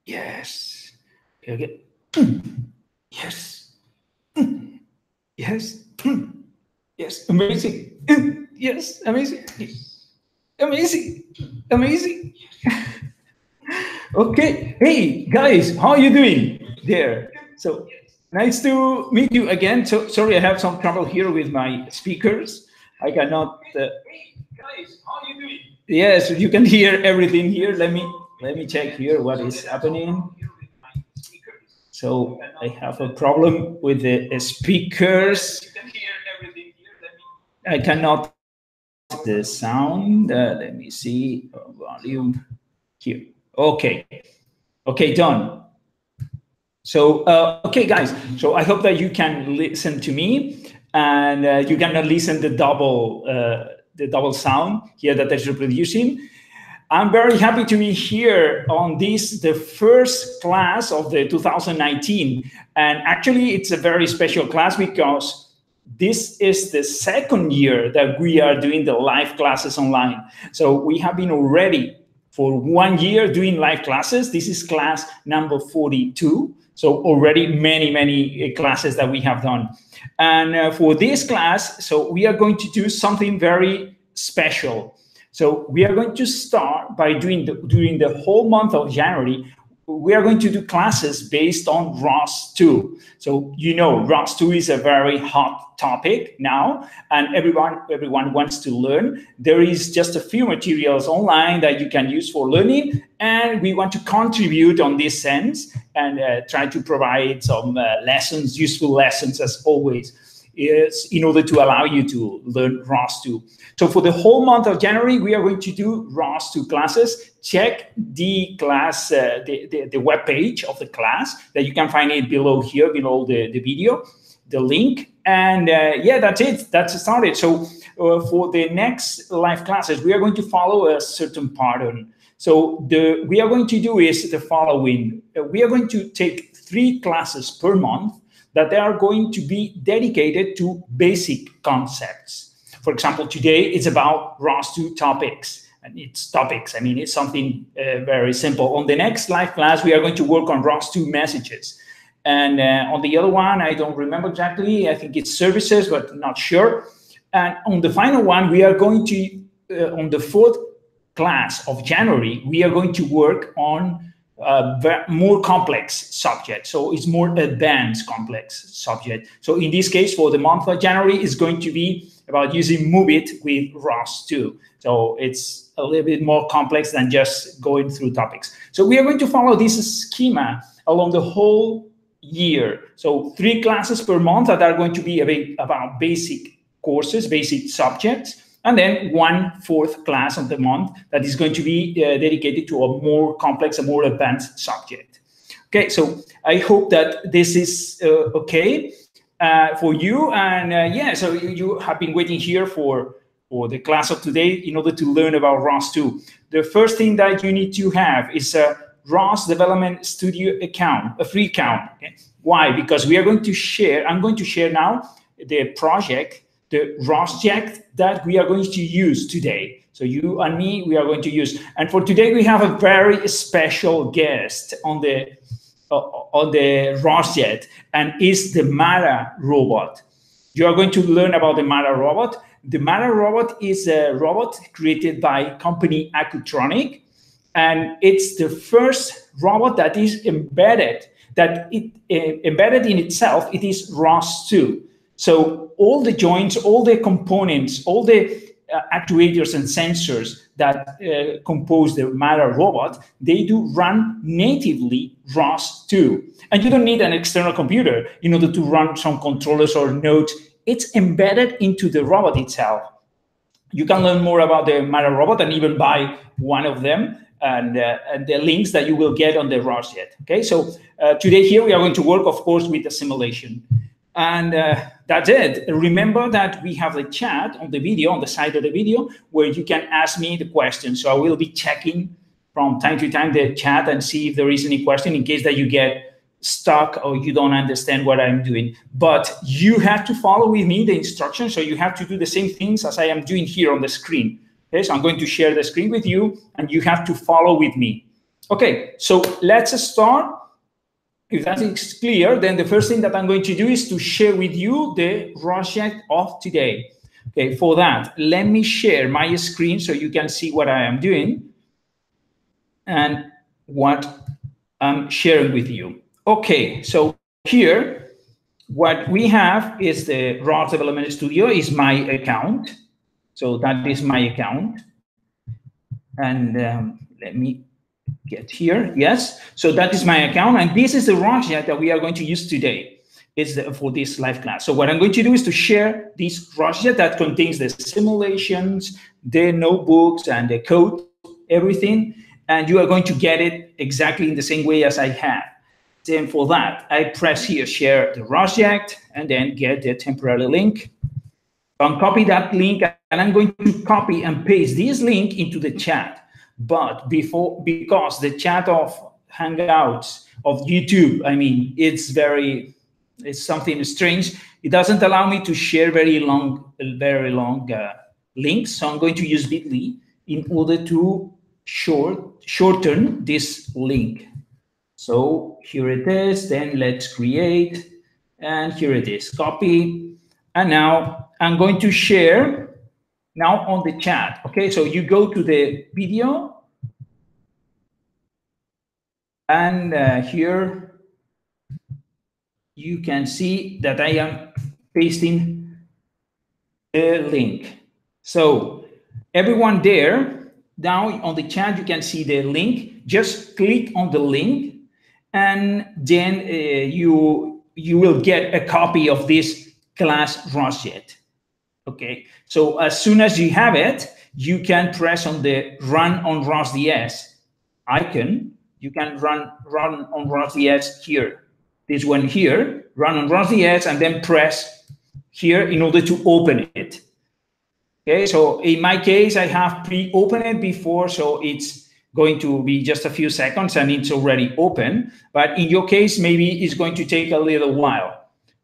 Yes. Okay. Yes. Yes. Yes. Amazing. Yes. Amazing. Amazing. Amazing. Okay. Hey, guys, how are you doing there? So nice to meet you again. So sorry, I have some trouble here with my speakers. I cannot. Hey, guys, how are you doing? Yes, you can hear everything here. Let me check here what is happening. So I have a problem with the speakers. You can hear everything here. I cannot the sound. Let me see volume here. Okay. Okay, done. So, okay, guys. So I hope that you can listen to me, and you cannot listen the double sound here that is reproducing. I'm very happy to be here on this, the first class of the 2019. And actually, it's a very special class because this is the second year that we are doing the live classes online. So we have been already for 1 year doing live classes. This is class number 42. So already many classes that we have done. And for this class, so we are going to do something very special. So we are going to start by doing during the whole month of January, we are going to do classes based on ROS2. So you know ROS2 is a very hot topic now, and everyone wants to learn. There is just a few materials online that you can use for learning, and we want to contribute on this sense and try to provide some lessons, useful lessons as always, is in order to allow you to learn ROS2. So for the whole month of January, we are going to do ROS2 classes. Check the class, the web page of the class that you can find it below here, below the video, the link. And yeah, that's it. That's started. So for the next live classes, we are going to follow a certain pattern. So we are going to do is the following. We are going to take 3 classes per month that they are going to be dedicated to basic concepts. For example, today it's about ROS2 topics, and it's topics. I mean, it's something very simple. On the next live class, we are going to work on ROS2 messages. And on the other one, I don't remember exactly. I think it's services, but not sure. And on the final one, we are going to, on the 4th class of January, we are going to work on more complex subject. So it's more advanced complex subject. So in this case, for the month of January, it's going to be about using MoveIt with ROS2. So it's a little bit more complex than just going through topics. So we are going to follow this schema along the whole year. So 3 classes per month that are going to be about basic courses, basic subjects, and then 1/4 class of the month that is going to be dedicated to a more complex, a more advanced subject. Okay, so I hope that this is okay for you. And yeah, so you have been waiting here for the class of today in order to learn about ROS2. The first thing that you need to have is a ROS Development Studio account, a free account. Okay? Why? Because we are going to share, I'm going to share now the project, the ROSject that we are going to use today. So you and me, we are going to use. And for today, we have a very special guest on the ROSject, and is the Mara robot. You are going to learn about the Mara robot. The Mara robot is a robot created by company Acutronic, and it's the first robot that is embedded, embedded in itself, it is ROS2. So all the joints, all the components, all the actuators and sensors that compose the Mara robot, they do run natively ROS2. And you don't need an external computer in order to run some controllers or nodes. It's embedded into the robot itself. You can learn more about the Mara robot and even buy one of them, and the links that you will get on the ROSject. Okay, so today here we are going to work, of course, with the simulation. And that's it. Remember that we have the chat on the video, on the side of the video, where you can ask me the question. So I will be checking from time to time the chat and see if there is any question in case that you get stuck or you don't understand what I'm doing. But you have to follow with me the instructions. So you have to do the same things as I am doing here on the screen. Okay, so I'm going to share the screen with you, and you have to follow with me. Okay, so let's start. If that is clear, then the first thing that I'm going to do is to share with you the ROSject of today. Okay, for that, let me share my screen so you can see what I am doing and what I'm sharing with you. Okay, so here, what we have is the ROS Development Studio is my account. So that is my account. And let me get here. Yes. So that is my account. And this is the ROSject that we are going to use today for this live class. So what I'm going to do is to share this ROSject that contains the simulations, the notebooks, and the code, everything. And you are going to get it exactly in the same way as I have. Then for that, I press here, share the ROSject, and then get the temporary link. I'll copy that link, and I'm going to copy and paste this link into the chat. But because the chat of Hangouts of YouTube, I mean, it's something strange. It doesn't allow me to share very long links. So I'm going to use Bitly in order to shorten this link. So here it is. Then let's create, and here it is. Copy, and now I'm going to share. Now on the chat, okay? So you go to the video, and here you can see that I am pasting the link. So everyone there, now on the chat, you can see the link. Just click on the link, and then you will get a copy of this class ROSject. Okay, so as soon as you have it, you can press on the Run on ROSDS icon. You can run on ROSDS here. This one here, Run on ROSDS, and then press here in order to open it. Okay, so in my case, I have pre-opened it before, so it's going to be just a few seconds and it's already open. But in your case, maybe it's going to take a little while,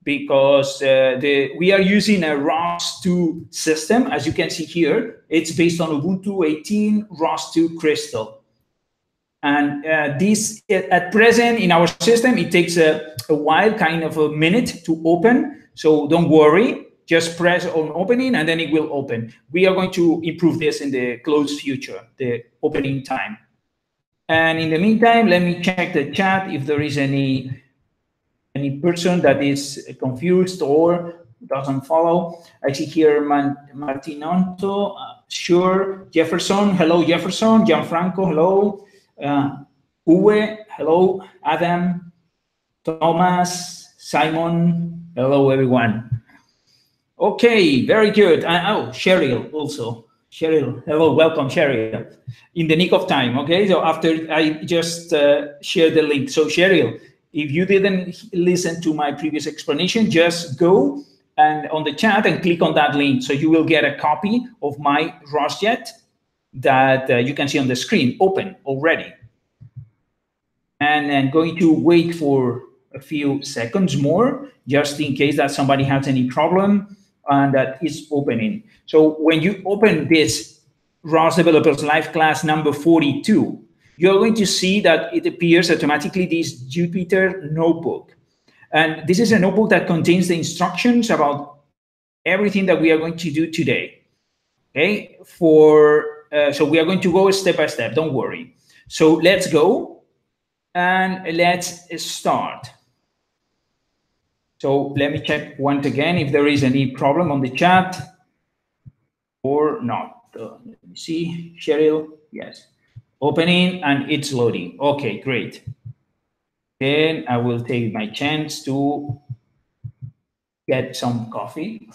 because we are using a ROS2 system. As you can see here, it's based on Ubuntu 18 ROS2 Crystal. And this, at present, in our system, it takes a while, kind of a minute to open. So don't worry, just press on opening and then it will open. We are going to improve this in the close future, the opening time. And in the meantime, let me check the chat if there is any person that is confused or doesn't follow. I see here Martinonto, sure. Jefferson, hello Jefferson. Gianfranco, hello. Uwe, hello. Adam, Thomas, Simon, hello everyone. Okay, very good. Oh, Cheryl also. Cheryl, hello, welcome Cheryl. In the nick of time, okay? So after I just shared the link. So Cheryl, if you didn't listen to my previous explanation, just go and on the chat and click on that link. So you will get a copy of my ROSject that you can see on the screen, open already. And I'm going to wait for a few seconds more, just in case that somebody has any problem and that is opening. So when you open this ROS Developers Live class number 42, you're going to see that it appears automatically this Jupyter notebook. And this is a notebook that contains the instructions about everything that we are going to do today. Okay, so we are going to go step by step, don't worry. So let's go and let's start. So let me check once again if there is any problem on the chat or not. Let me see, Cheryl, yes. Opening and it's loading. Okay, great. Then I will take my chance to get some coffee.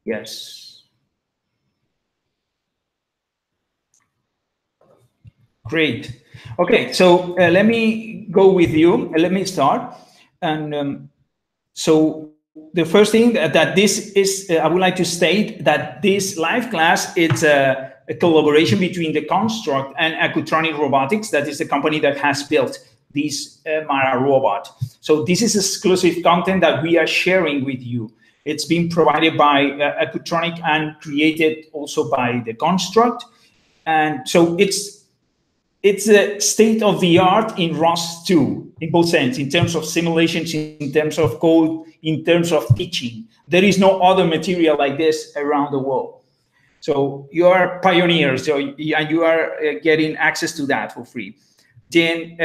Yes. Great. Okay, so let me go with you. Let me start. And so the first thing that this is, I would like to state that this live class, it's a collaboration between the Construct and Acutronic Robotics. That is the company that has built this Mara robot. So this is exclusive content that we are sharing with you. It's been provided by Acutronic and created also by the Construct. And so it's it's a state of the art in ROS2 in both sense, in terms of simulations, in terms of code, in terms of teaching. There is no other material like this around the world. So you are pioneers, so, and you are getting access to that for free. Then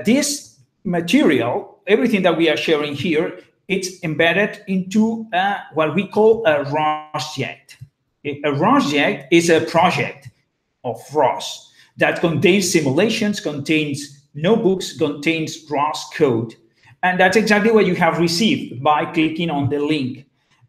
this material, everything that we are sharing here, it's embedded into what we call a ROSject. A ROSject is a project of ROS that contains simulations, contains notebooks, contains ROS code. And that's exactly what you have received by clicking on the link.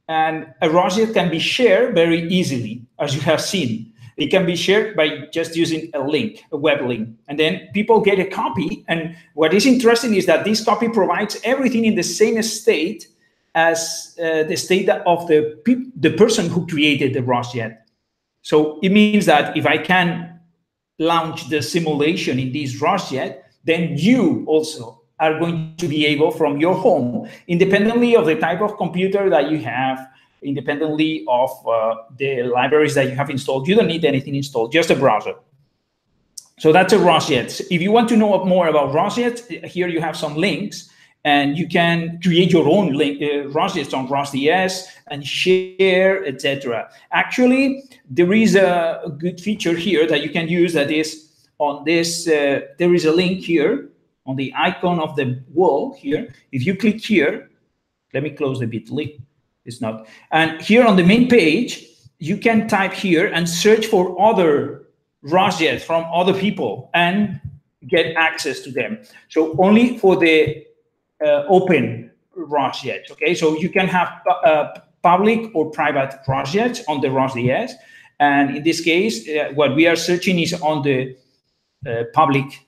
And a ROSject can be shared very easily, as you have seen. It can be shared by just using a link, a web link, and then people get a copy. And what is interesting is that this copy provides everything in the same state as the state of the person who created the ROSject. So it means that if I can launch the simulation in this ROSject, then you also are going to be able from your home, independently of the type of computer that you have, independently of the libraries that you have installed. You don't need anything installed, just a browser. So that's a ROSject. If you want to know more about ROSject, here you have some links, and you can create your own ROSject on ROS.ds and share, etc. Actually, there is a good feature here that you can use that is on this. There is a link here on the icon of the wall here. If you click here, let me close the bit.ly. It's not. And here on the main page, you can type here and search for other ROSjects from other people and get access to them. So only for the open ROSject, okay? So you can have public or private ROSjects on the ROS.ds. And in this case, what we are searching is on the public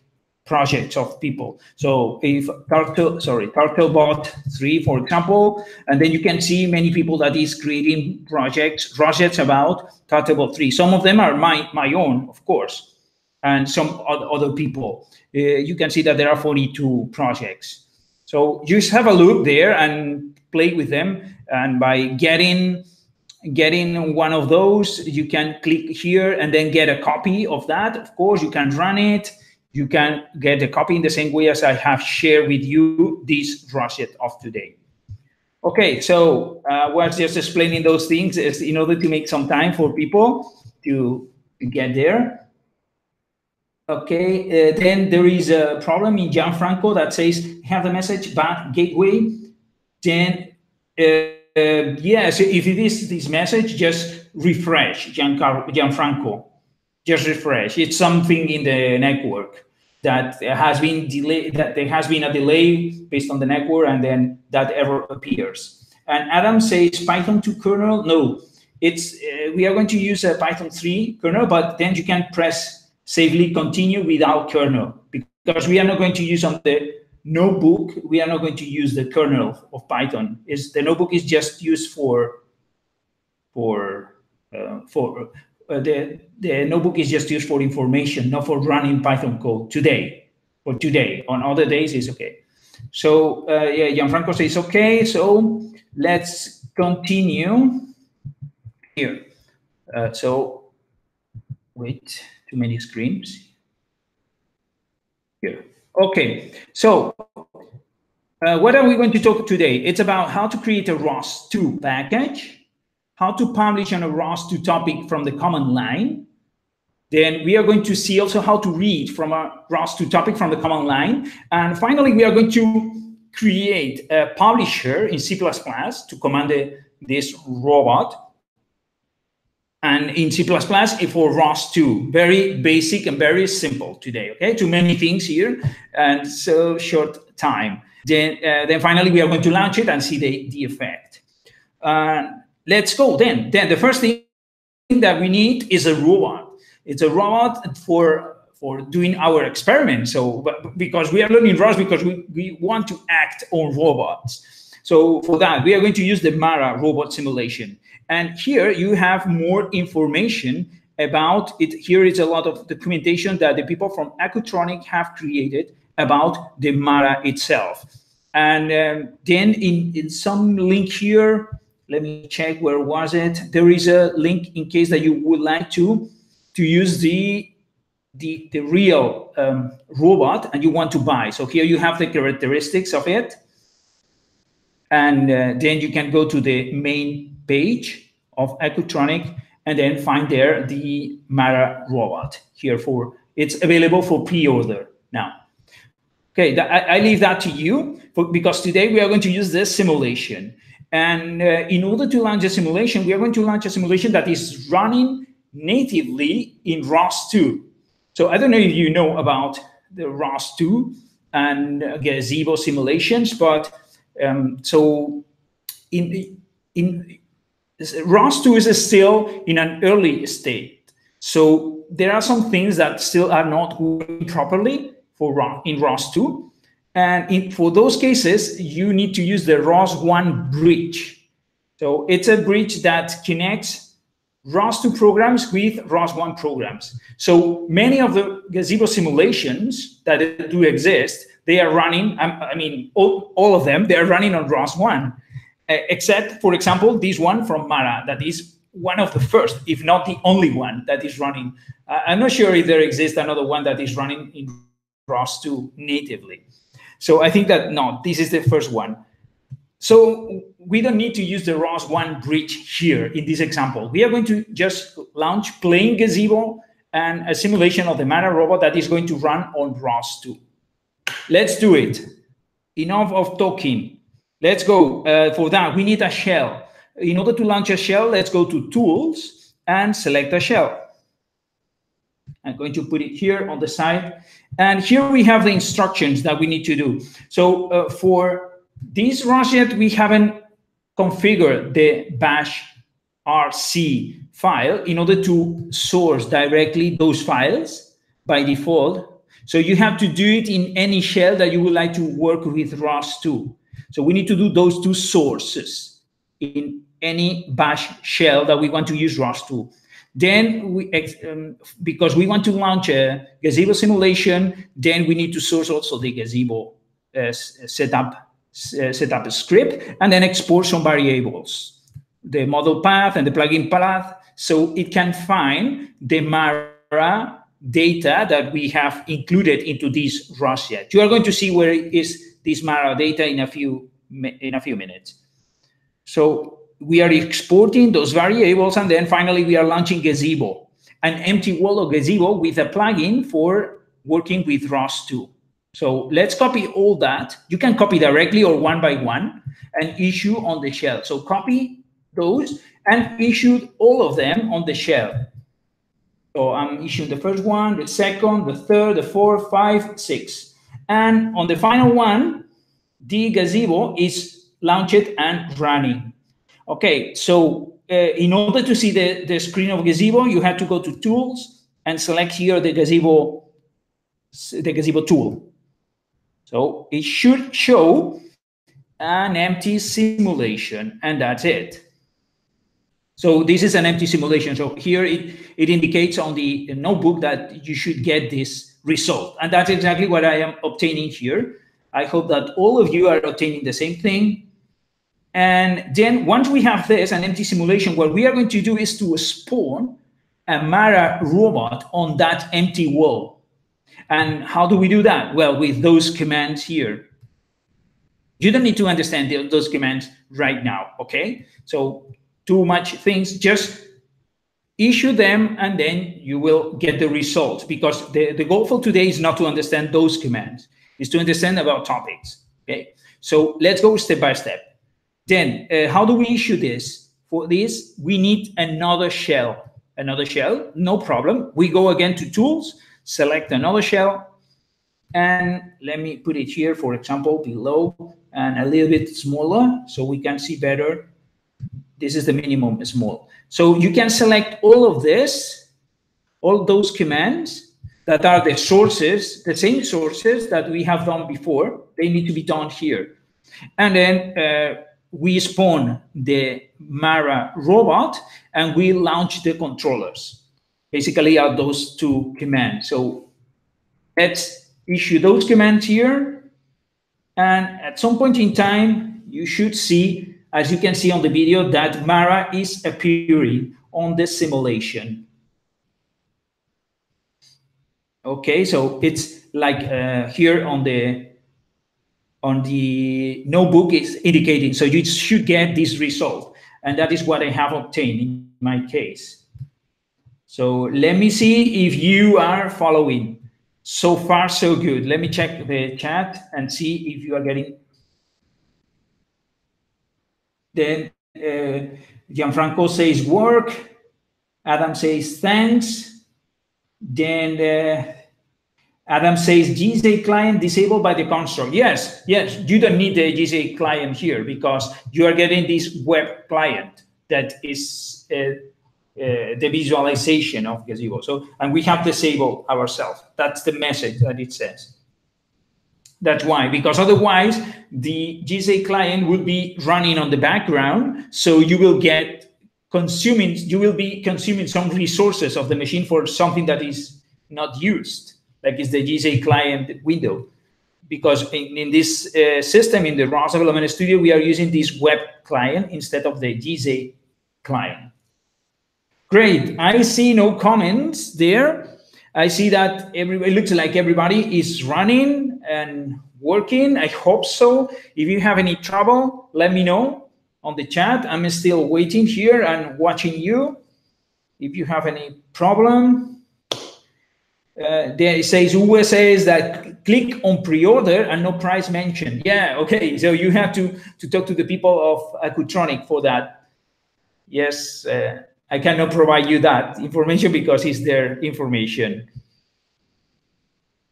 projects of people. So if Turtlebot 3, for example, and then you can see many people that is creating ROSjects about Turtlebot 3. Some of them are my own, of course, and some other people. You can see that there are 42 projects. So just have a look there and play with them. And by getting one of those, you can click here and then get a copy of that. Of course, you can run it. You can get a copy in the same way as I have shared with you this ROSject of today. Okay, so I was just explaining those things in order to make some time for people to get there. Okay, then there is a problem in Gianfranco that says, have the message bad gateway. Then, yes, if it is this message, just refresh, Gianfranco. Just refresh. It's something in the network that has been delayed, that there has been a delay based on the network, and then that error appears. And Adam says Python 2 kernel. No, it's we are going to use a Python 3 kernel, but then you can press safely continue without kernel, because we are not going to use on the notebook. We are not going to use the kernel of Python. The notebook is just used the notebook is just used for information, not for running Python code today. For today, on other days is okay. So yeah, Gianfranco says okay. So let's continue here. So wait, too many screens here. Okay, so what are we going to talk today? It's about how to create a ROS2 package, how to publish on a ROS2 topic from the command line. Then we are going to see also how to read from a ROS2 topic from the command line. And finally, we are going to create a publisher in C++ to command this robot. And in C++ for ROS2, very basic and very simple today, okay? Too many things here and so short time. Then finally, we are going to launch it and see the effect. Let's go then. Then the first thing that we need is a robot. It's a robot for doing our experiments. So because we are learning ROS because we want to act on robots. So for that, we are going to use the Mara robot simulation. And here you have more information about it. Here is a lot of documentation that the people from Acutronic have created about the Mara itself. And then in some link here, let me check, where was it? There is a link in case that you would like to use the the real robot and you want to buy. So here you have the characteristics of it. And then you can go to the main page of Acutronic and then find there the Mara robot here it's available for pre-order now. Okay, I leave that to you because today we are going to use this simulation. And in order to launch a simulation, we are going to launch a simulation that is running natively in ROS2. So I don't know if you know about the ROS2 and gazebo simulations, but so in ROS2 is still in an early state. So there are some things that still are not working properly in ROS2. And for those cases, you need to use the ROS1 bridge. So it's a bridge that connects ROS2 programs with ROS1 programs. So many of the gazebo simulations that do exist, they are running, I mean, all of them, they are running on ROS1, except, for example, this one from Mara, that is one of the first, if not the only one that is running. I'm not sure if there exists another one that is running in ROS2 natively. So I think that, no, this is the first one. So we don't need to use the ROS1 bridge here in this example. We are going to just launch plain gazebo and a simulation of the Mara robot that is going to run on ROS2. Let's do it. Enough of talking. Let's go. For that, we need a shell. In order to launch a shell, let's go to Tools and select a shell. I'm going to put it here on the side. And here we have the instructions that we need to do. So for this ROSject, we haven't configured the bash rc file in order to source directly those files by default. So you have to do it in any shell that you would like to work with ROS2. So we need to do those two sources in any bash shell that we want to use ROS2. Then, because we want to launch a gazebo simulation, then we need to source also the gazebo setup script, and then export some variables, the model path and the plugin path, so it can find the Mara data that we have included into this ROSject. You are going to see where is this Mara data in a few minutes. So we are exporting those variables, and then finally we are launching gazebo, an empty wall of gazebo with a plugin for working with ROS2. So let's copy all that. You can copy directly or one by one and issue on the shell. So copy those and issue all of them on the shell. So I'm issuing the first one, the second, the third, the fourth, 5, 6. And on the final one, the gazebo is launched and running. Okay, so in order to see the screen of gazebo, you have to go to Tools and select here the gazebo tool. So it should show an empty simulation, and that's it. So this is an empty simulation. So here it indicates on the notebook that you should get this result, and that's exactly what I am obtaining here. I hope that all of you are obtaining the same thing. And then once we have this, an empty simulation, what we are going to do is to spawn a Mara robot on that empty wall. And how do we do that? Well, with those commands here. You don't need to understand those commands right now, okay? So too much things, just issue them and then you will get the results, because the goal for today is not to understand those commands, it's to understand about topics, okay? So let's go step by step. Then, how do we issue this? For this, we need another shell. Another shell, no problem. We go again to Tools, select another shell, and let me put it here, for example, below, and a little bit smaller, so we can see better. This is the minimum small. So you can select all of this, all those commands that are the sources, the same sources that we have done before. They need to be done here. And then, we spawn the Mara robot and we launch the controllers. Basically are those two commands. So let's issue those commands here. And at some point in time, you should see, as you can see on the video, that Mara is appearing on the simulation. Okay, so it's like here on the notebook is indicating. So you should get this result, and that is what I have obtained in my case. So let me see if you are following. So far, so good. Let me check the chat and see if you are getting. Then Gianfranco says work. Adam says thanks. Then Adam says GSA client disabled by the construct. Yes, yes, you don't need the GSA client here because you are getting this web client that is the visualization of gazebo. So, and we have disabled ourselves. That's the message that it says. That's why, because otherwise the GSA client will be running on the background. So you will be consuming some resources of the machine for something that is not used, like is the GSA client window. Because in this system, in the ROS Development Studio, we are using this web client instead of the GSA client. Great, I see no comments there. I see that it looks like everybody is running and working. I hope so. If you have any trouble, let me know on the chat. I'm still waiting here and watching you. If you have any problem, there it says, Uwe says that click on pre-order and no price mentioned. Yeah, okay. So you have to talk to the people of Acutronic for that. Yes, I cannot provide you that information because it's their information.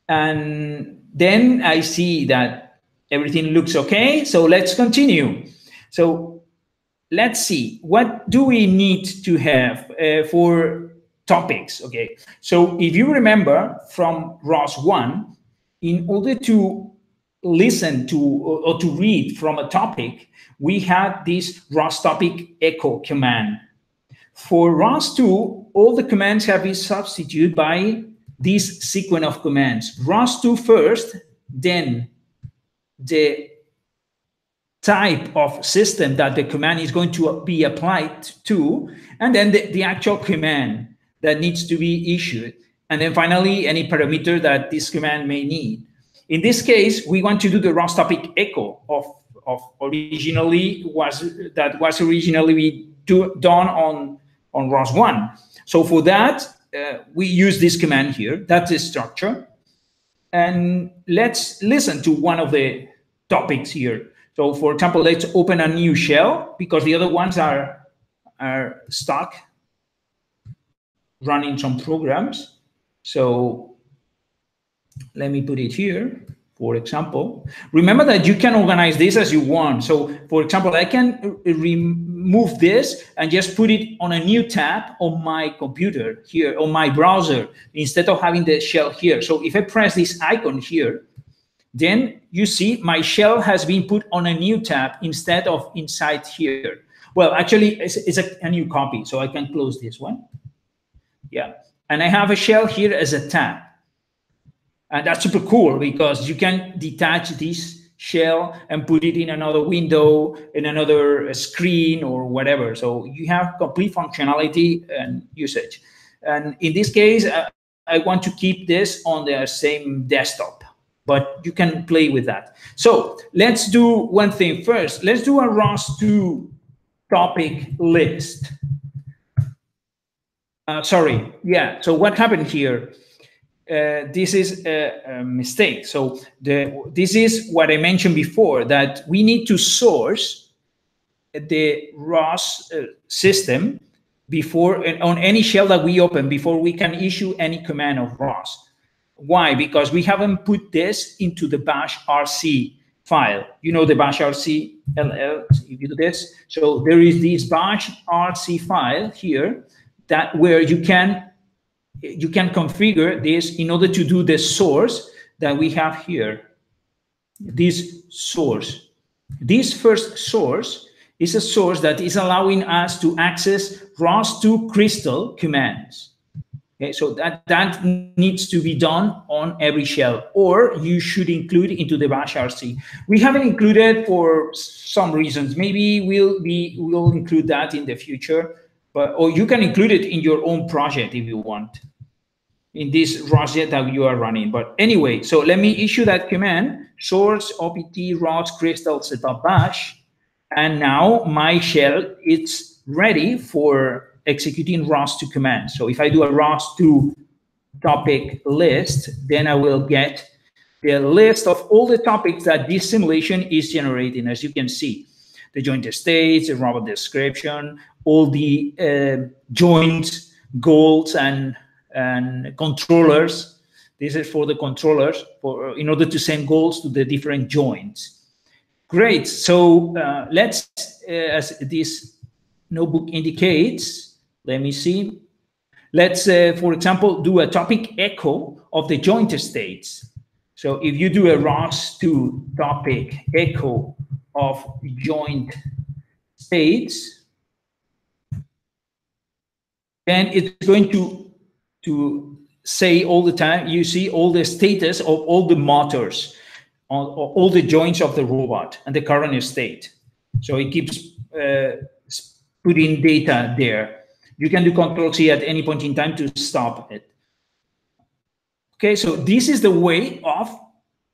And then I see that everything looks okay. So let's continue. So let's see, what do we need to have for topics? Okay, so if you remember from ROS1, in order to listen to or to read from a topic, we had this ROS topic echo command. For ROS2, all the commands have been substituted by this sequence of commands. ROS2 first, then the type of system that the command is going to be applied to, and then the actual command that needs to be issued. And then finally, any parameter that this command may need. In this case, we want to do the ROS topic echo of originally was originally done on ROS1. So for that, we use this command here. That's the structure. And let's listen to one of the topics here. So for example, let's open a new shell because the other ones are stuck running some programs. So let me put it here. For example, remember that you can organize this as you want. So for example, I can remove this and just put it on a new tab on my computer here, on my browser, instead of having the shell here. So if I press this icon here, then you see my shell has been put on a new tab instead of inside here. Well, actually, it's a new copy, so I can close this one. Yeah, and I have a shell here as a tab. And that's super cool because you can detach this shell and put it in another window, in another screen or whatever. So you have complete functionality and usage. And in this case, I want to keep this on the same desktop, but you can play with that. So let's do one thing first. Let's do a ROS2 topic list. Sorry, yeah, so what happened here? This is a mistake. So this is what I mentioned before, that we need to source the ROS system before on any shell that we open before we can issue any command of ROS. Why? Because we haven't put this into the bash RC file. You know the bash RC LL, if you do this. So there is this bash RC file here that where you can configure this in order to do the source that we have here. This source. This first source is a source that is allowing us to access ROS2 Crystal commands. Okay, so that needs to be done on every shell, or you should include it into the bash RC. We haven't included for some reasons. Maybe we'll include that in the future. Or you can include it in your own project if you want. in this ROSject that you are running. But anyway, so let me issue that command, source opt ROS Crystal setup bash, and now my shell is ready for executing ROS2 commands. So if I do a ROS2 topic list, then I will get the list of all the topics that this simulation is generating. As you can see, the joint states, the robot description, all the joints, goals, and controllers. This is for the controllers, in order to send goals to the different joints. Great. So let's, as this notebook indicates, let me see. Let's, for example, do a topic echo of the joint states. So if you do a ROS2 topic echo of joint states, then it's going to say all the time, you see all the status of all the motors, all the joints of the robot and the current state. So it keeps putting data there. You can do Control-C at any point in time to stop it. Okay, so this is the way of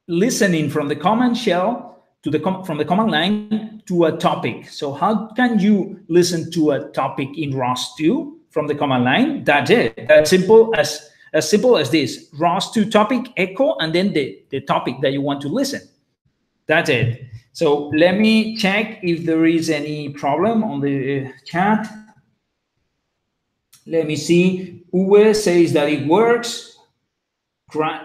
listening from the command shell to from the command line to a topic. So how can you listen to a topic in ROS2 from the command line? That's it. As simple as this: ROS2 topic echo, and then the topic that you want to listen. That's it. So let me check if there is any problem on the chat. Let me see. Uwe says that it works.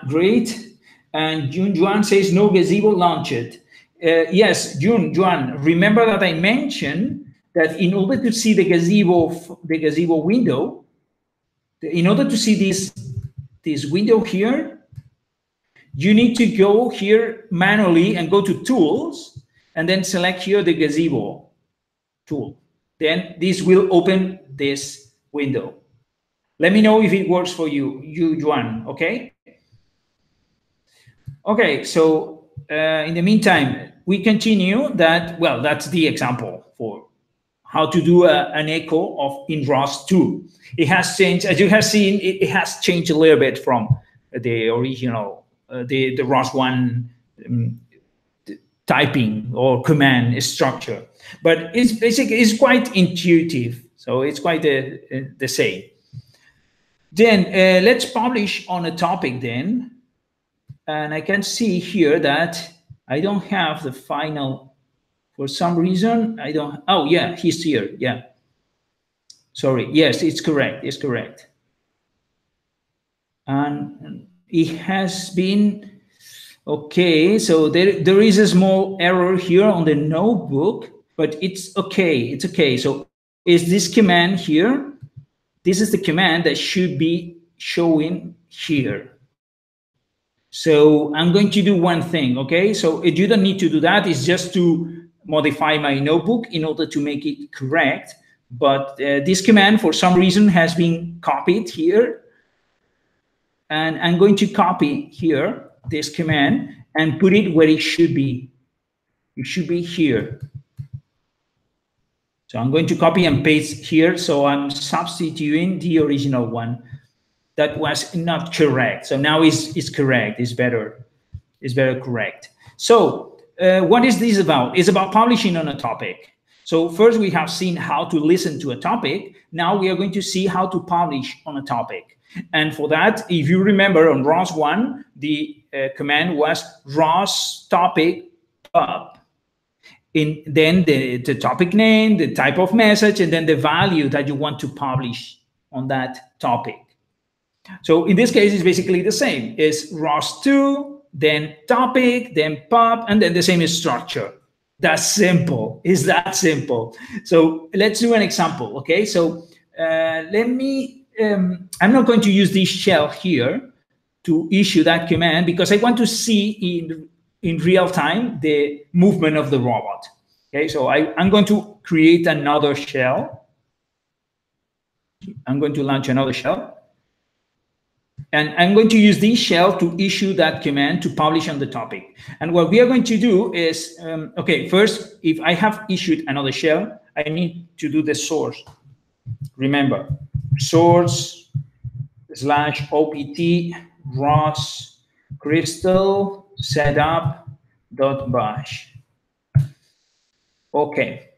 Great. And Jun Juan says no gazebo launched. Yes, Jun Juan, remember that I mentioned that in order to see the gazebo window, in order to see this window here, you need to go here manually and go to Tools, and then select here the gazebo tool. Then this will open this window. Let me know if it works for you, Juan, okay? Okay, so in the meantime, we continue that. Well, that's the example for how to do an echo of in ROS2. It has changed, as you have seen, it has changed a little bit from the original, the ROS1 typing or command structure. But it's basically, it's quite intuitive. So it's quite the same. Then let's publish on a topic then. And I can see here that I don't have the final, for some reason, I don't, oh yeah, he's here, yeah. Sorry, yes, it's correct, it's correct. And it has been, okay, so there is a small error here on the notebook, but it's okay, it's okay. So is this command here? This is the command that should be showing here. So I'm going to do one thing, okay? So you don't need to do that. It's just to modify my notebook in order to make it correct. But this command, for some reason, has been copied here. And I'm going to copy here this command and put it where it should be. It should be here. So I'm going to copy and paste here. So I'm substituting the original one. That was not correct. So now it's correct. It's better. It's better correct. So what is this about? It's about publishing on a topic. So first we have seen how to listen to a topic. Now we are going to see how to publish on a topic. And for that, if you remember on ROS1, the command was ROS topic pub. Then the topic name, the type of message, and then the value that you want to publish on that topic. So in this case, it's basically the same. It's ROS2, then topic, then pub, and then the same structure. That's simple. It's that simple. So let's do an example, okay? So let me, I'm not going to use this shell here to issue that command because I want to see in real time the movement of the robot. Okay, so I'm going to create another shell. I'm going to launch another shell. And I'm going to use this shell to issue that command to publish on the topic. And what we are going to do is, okay, first, if I have issued another shell, I need to do the source. Remember, source /opt ROS Crystal setup.bash. Okay.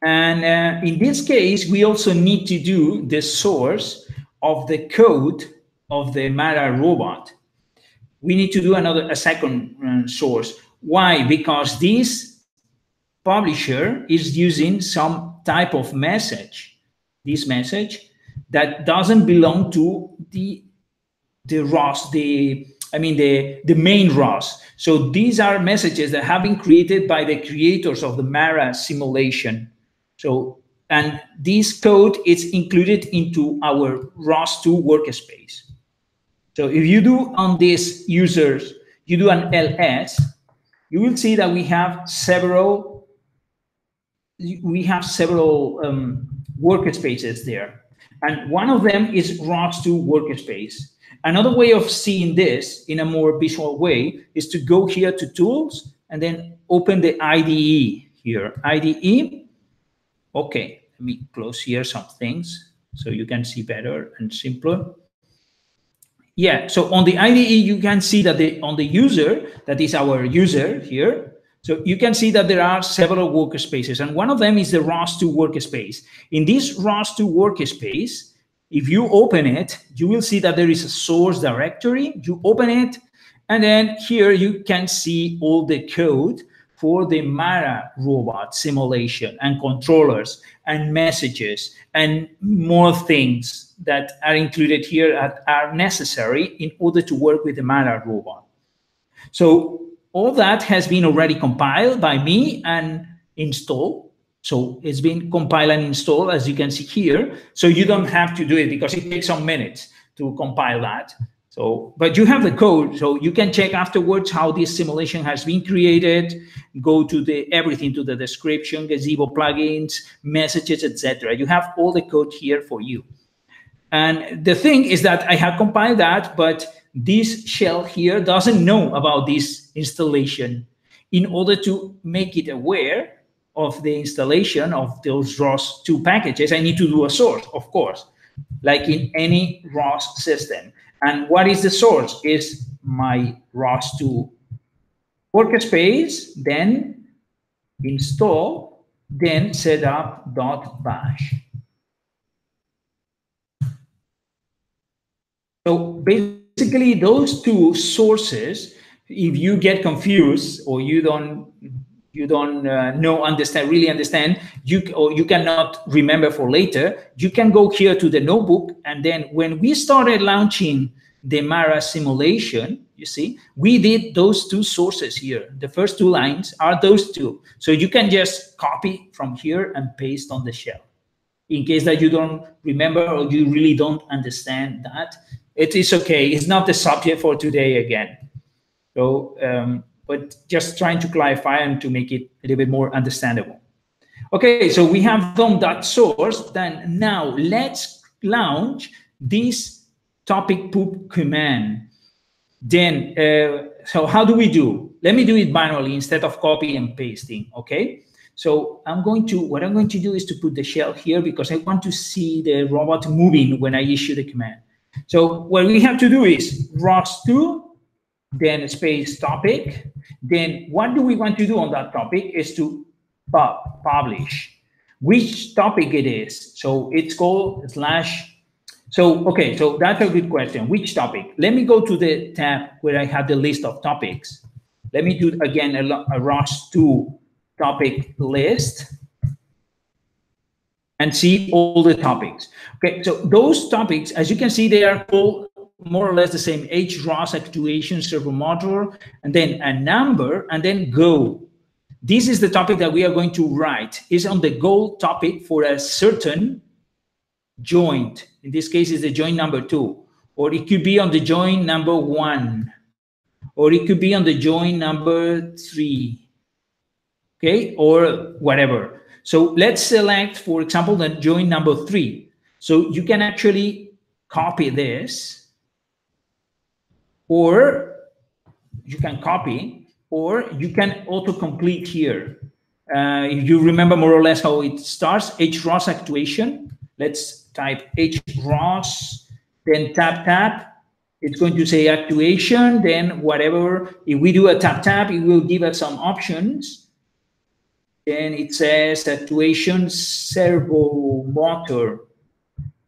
And in this case, we also need to do the source of the code of the Mara robot. We need to do a second source. Why? Because this publisher is using some type of message, this message that doesn't belong to the ROS, the main ROS. So these are messages that have been created by the creators of the Mara simulation. So, and this code is included into our ROS2 workspace. So if you do on this users, you do an ls, you will see that we have several workspaces there. And one of them is ROS2 workspace. Another way of seeing this in a more visual way is to go here to tools and then open the IDE here. IDE. Okay, let me close here some things so you can see better and simpler. Yeah, so on the IDE, you can see that on the user, that is our user here, so you can see that there are several workspaces, and one of them is the ROS2 workspace. In this ROS2 workspace, if you open it, you will see that there is a source directory. You open it, and then here you can see all the code for the Mara robot simulation and controllers and messages and more things that are included here that are necessary in order to work with the Mara robot. So all that has been already compiled by me and installed. So it's been compiled and installed, as you can see here. So you don't have to do it because it takes some minutes to compile that. So, but you have the code, so you can check afterwards how this simulation has been created, go to everything, to the description, gazebo plugins, messages, etc. You have all the code here for you. And the thing is that I have compiled that, but this shell here doesn't know about this installation. In order to make it aware of the installation of those ROS2 packages, I need to do a source, of course, like in any ROS system. And what is the source? Is my ROS2 workspace, then install, then setup.bash. So basically those two sources, if you get confused or you don't really understand, or you cannot remember for later, you can go here to the notebook, and then when we started launching the Mara simulation, you see, we did those two sources here. The first two lines are those two. So you can just copy from here and paste on the shell. In case that you don't remember or you really don't understand that, it is okay. It's not the subject for today again. So, but just trying to clarify and to make it a little bit more understandable. Okay, so we have done that source. Then now let's launch this topic poop command. Then, so how do we do? Let me do it manually instead of copy and pasting, okay? So what I'm going to do is to put the shell here because I want to see the robot moving when I issue the command. So what we have to do is ROS2, then space topic. Then what do we want to do on that topic is to publish which topic it is. So it's called /. So, okay, so that's a good question. Which topic? Let me go to the tab where I have the list of topics. Let me do again a ROS2 topic list and see all the topics. Okay, so those topics, as you can see, they are all more or less the same: ROS actuation servo motor, and then a number, and then go. This is the topic that we are going to write. It's on the goal topic for a certain joint. In this case, it's the joint number 2, or it could be on the joint number 1, or it could be on the joint number 3, okay, or whatever. So let's select, for example, the joint number 3. So you can actually copy this, or you can copy, or you can auto-complete here. If you remember more or less how it starts, ROS actuation. Let's type ROS then tap, it's going to say actuation, then whatever. If we do a tap, it will give us some options. Then it says actuation servo motor.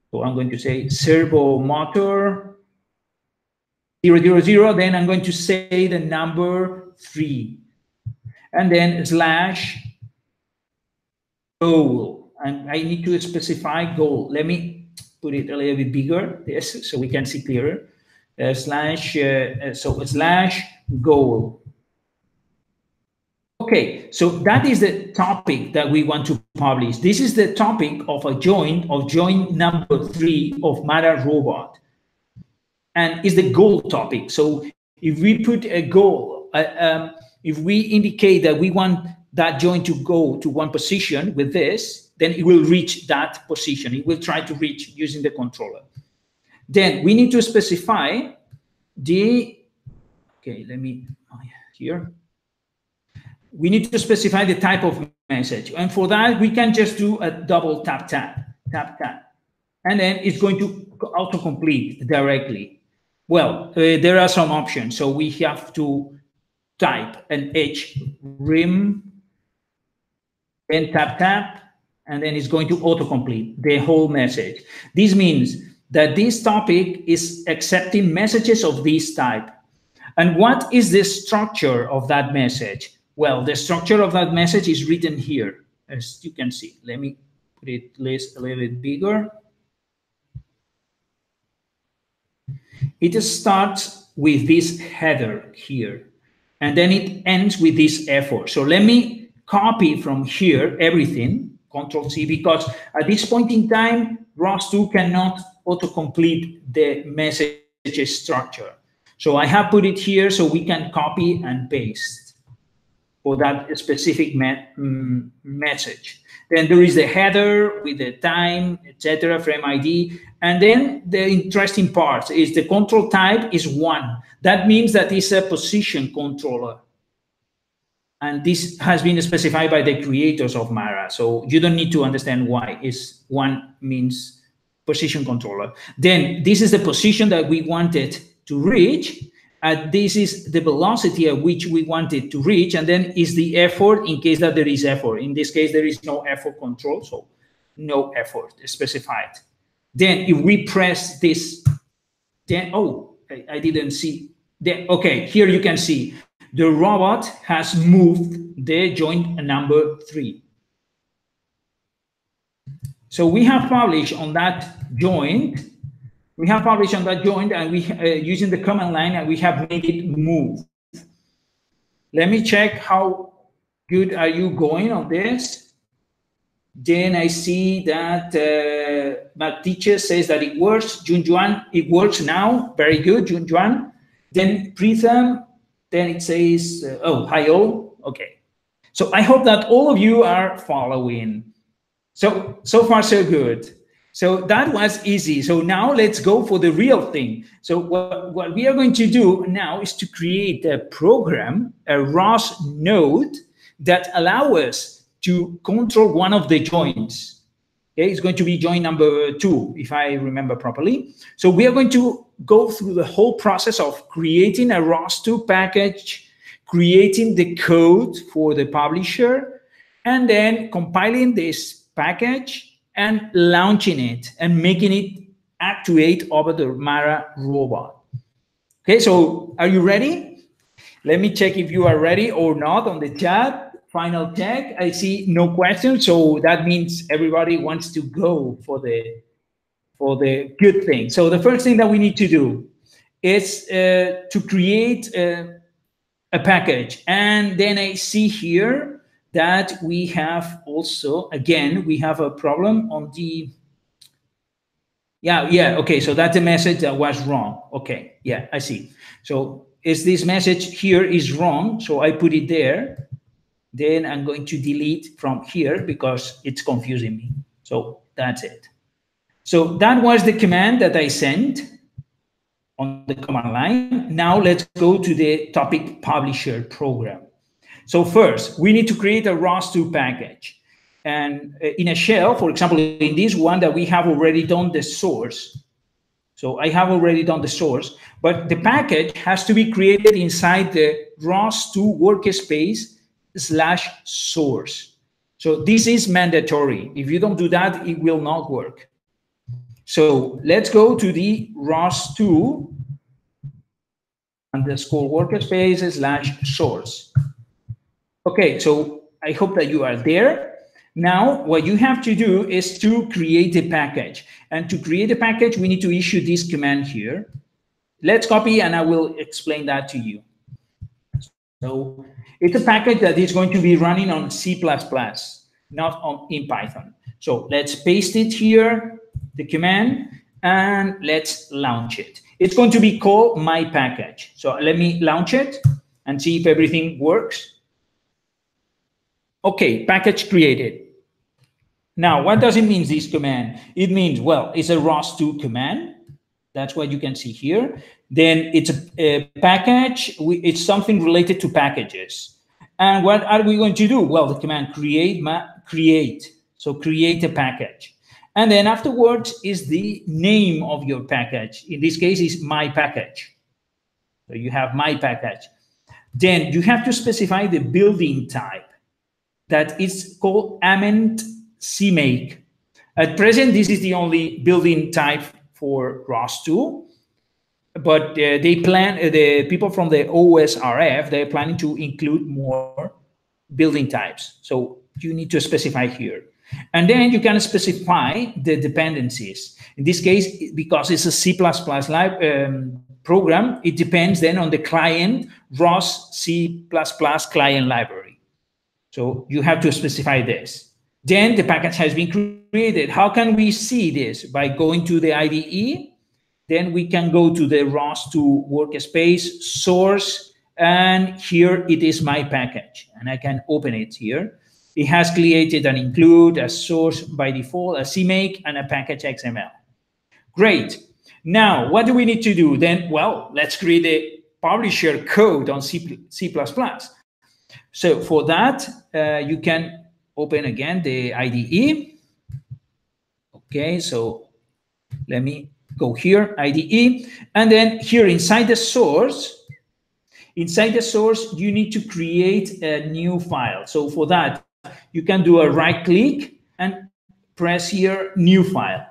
So I'm going to say servo motor 000, then I'm going to say the number 3. And then slash goal. And I need to specify goal. Let me put it a little bit bigger, yes, so we can see clearer. Slash goal. Okay, so that is the topic that we want to publish. This is the topic of a join, of join number 3 of Mara robot. And is the goal topic. So if we put a goal, if we indicate that we want that join to go to one position with this, then it will reach that position. It will try to reach using the controller. Then we need to specify the, okay, let me, here. We need to specify the type of message. And for that, we can just do a double tap. And then it's going to autocomplete directly. Well, there are some options. So we have to type an H rim, then tap, and then it's going to autocomplete the whole message. This means that this topic is accepting messages of this type. And what is the structure of that message? Well, the structure of that message is written here, as you can see. Let me put it a little bit bigger. It starts with this header here, and then it ends with this effort. So let me copy from here everything, Control-C, because at this point in time, ROS2 cannot autocomplete the message structure. So I have put it here so we can copy and paste for that specific message. Then there is the header with the time, etc., frame ID. And then the interesting part is the control type is 1. That means that it's a position controller. And this has been specified by the creators of Mara. So you don't need to understand why. It's 1 means position controller. Then this is the position that we wanted to reach. This is the velocity at which we want it to reach, and then is the effort in case that there is effort. In this case, there is no effort control, so no effort specified. Then if we press this, then, oh, I didn't see. Then, okay, here you can see the robot has moved the joint number 3. So we have published on that joint. We have published on that joint, and we using the command line, and we have made it move. Let me check how good are you going on this. Then I see that my teacher says that it works. Junjuan, it works now. Very good, Junjuan. Then Pritham, then it says, oh, hi all. Okay. So I hope that all of you are following. So far, so good. So that was easy. So now let's go for the real thing. So what we are going to do now is to create a program, a ROS node that allows us to control one of the joints. Okay, it's going to be joint number 2, if I remember properly. So we are going to go through the whole process of creating a ROS2 package, creating the code for the publisher, and then compiling this package and launching it and making it actuate over the Mara robot. Okay, so are you ready? Let me check if you are ready or not on the chat. Final check. I see no questions, so that means everybody wants to go for the good thing. So the first thing that we need to do is to create a package, and then I see here that we have also, again, we have a problem on the, okay, so that's a message that was wrong. Okay, yeah, I see. So is this message here is wrong, so I put it there. Then I'm going to delete from here because it's confusing me. So that's it. So that was the command that I sent on the command line. Now let's go to the topic publisher program. So first, we need to create a ROS2 package. And in a shell, for example, in this one that we have already done the source. So I have already done the source, but the package has to be created inside the ROS2 workspace / source. So this is mandatory. If you don't do that, it will not work. So let's go to the ROS2 underscore workspace / source. Okay, so I hope that you are there. Now, what you have to do is to create a package. And to create a package, we need to issue this command here. Let's copy, and I will explain that to you. So it's a package that is going to be running on C++, not in Python. So let's paste it here, the command, and let's launch it. It's going to be called my package. So let me launch it and see if everything works. Okay, package created. Now, what does it mean, this command? It means, well, it's a ROS2 command. That's what you can see here. Then it's a package. It's something related to packages. And what are we going to do? Well, the command create. So create a package. And then afterwards is the name of your package. In this case, is my package. So you have my package. Then you have to specify the building type. That is called amend CMake. At present, this is the only building type for ROS2, but they plan, the people from the OSRF, they're planning to include more building types. So you need to specify here. And then you can specify the dependencies. In this case, because it's a C++ program, it depends then on the client ROS C++ client library. So you have to specify this. Then the package has been created. How can we see this? By going to the IDE. Then we can go to the ROS2 workspace source, and here it is my package, and I can open it here. It has created an include, a source by default, a CMake, and a package XML. Great. Now, what do we need to do? Then, well, let's create a publisher code on C++. So for that, you can open again the IDE. Okay, so let me go here, IDE, and then here inside the source, you need to create a new file. So for that, you can do a right click and press here, new file.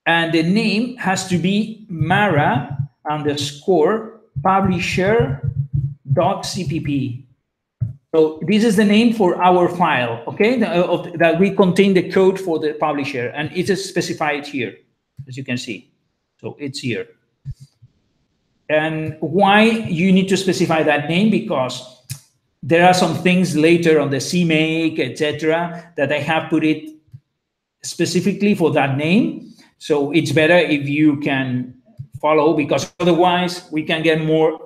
And the name has to be mara_publisher.cpp. So this is the name for our file, okay? That we contain the code for the publisher, and it is specified here, as you can see. So it's here. And why you need to specify that name? Because there are some things later on the CMake, etc., that I have put it specifically for that name. So it's better if you can follow, because otherwise we can get more